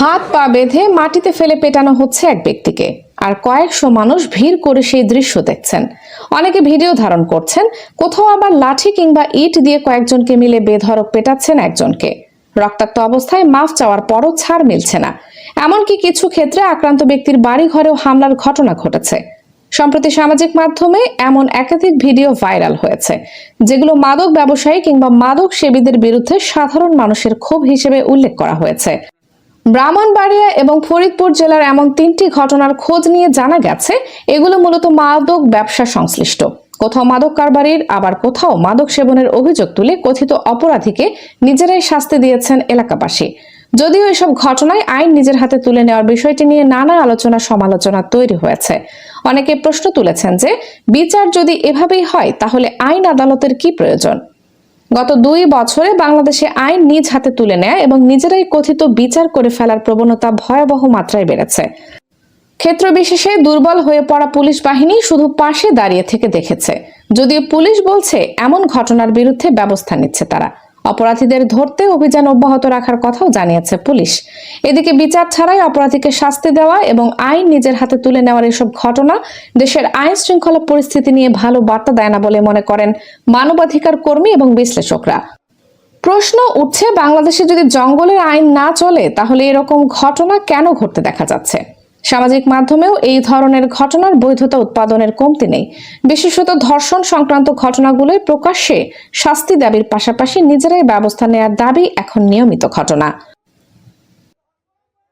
হাত পা বেঁধে মাটিতে ফেলে পেটানো হচ্ছে এক ব্যক্তিকে, আর কয়েকশো মানুষ ভিড় করে সেই দৃশ্য দেখছেন। অনেকে ভিডিও ধারণ করছেন, কোথাও আবার লাঠি কিংবা ইট দিয়ে কয়েকজনকে মিলে বেধড়ক পেটাচ্ছেন একজনকে। রক্তাক্ত অবস্থায় মাফ চাওয়ার পরও ছাড় মিলছে না। এমনকি কিছু ক্ষেত্রে আক্রান্ত ব্যক্তির বাড়ি ঘরেও হামলার ঘটনা ঘটেছে। সম্প্রতি সামাজিক মাধ্যমে এমন একাধিক ভিডিও ভাইরাল হয়েছে, যেগুলো মাদক ব্যবসায়ী কিংবা মাদক সেবীদের বিরুদ্ধে সাধারণ মানুষের ক্ষোভ হিসেবে উল্লেখ করা হয়েছে। ব্রাহ্মণবাড়িয়া এবং ফরিদপুর জেলার এমন 3টি ঘটনার খোঁজ নিয়ে জানা গেছে, এগুলো মূলত মাদক ব্যবসা সংশ্লিষ্ট। কোথাও মাদক কারবারির, আবার কোথাও মাদক সেবনের অভিযোগ তুলে কথিত অপরাধীকে নিজেরাই শাস্তি দিয়েছেন এলাকাবাসী। যদিও এসব ঘটনায় আইন নিজের হাতে তুলে নেওয়ার বিষয়টি নিয়ে নানা আলোচনা সমালোচনা তৈরি হয়েছে। অনেকে প্রশ্ন তুলেছেন যে, বিচার যদি এভাবেই হয় তাহলে আইন আদালতের কি প্রয়োজন? গত 2 বছরে বাংলাদেশে আইন নিজ হাতে তুলে নেয় এবং নিজেরাই কথিত বিচার করে ফেলার প্রবণতা ভয়াবহ মাত্রায় বেড়েছে। ক্ষেত্র বিশেষে দুর্বল হয়ে পড়া পুলিশ বাহিনী শুধু পাশে দাঁড়িয়ে থেকে দেখেছে। যদিও পুলিশ বলছে এমন ঘটনার বিরুদ্ধে ব্যবস্থা নিচ্ছে তারা। অপরাধীদের ধরতে অভিযান অব্যাহত রাখার কথাও জানিয়েছে পুলিশ। এদিকে বিচার ছাড়াই অপরাধীকে শাস্তি দেওয়া এবং আইন নিজের হাতে তুলে নেওয়ার এসব ঘটনা দেশের আইন শৃঙ্খলা পরিস্থিতি নিয়ে ভালো বার্তা দেয় না বলে মনে করেন মানবাধিকার কর্মী এবং বিশ্লেষকরা। প্রশ্ন উঠছে, বাংলাদেশে যদি জঙ্গলের আইন না চলে তাহলে এরকম ঘটনা কেন ঘটতে দেখা যাচ্ছে? সামাজিক মাধ্যমেও এই ধরনের ঘটনার বৈধতা উৎপাদনের কমতি নেই। বিশেষত ধর্ষণ সংক্রান্ত ঘটনাগুলোয় প্রকাশ্যে শাস্তি দাবির পাশাপাশি নিজেরাই ব্যবস্থা নেওয়ার দাবি এখন নিয়মিত ঘটনা।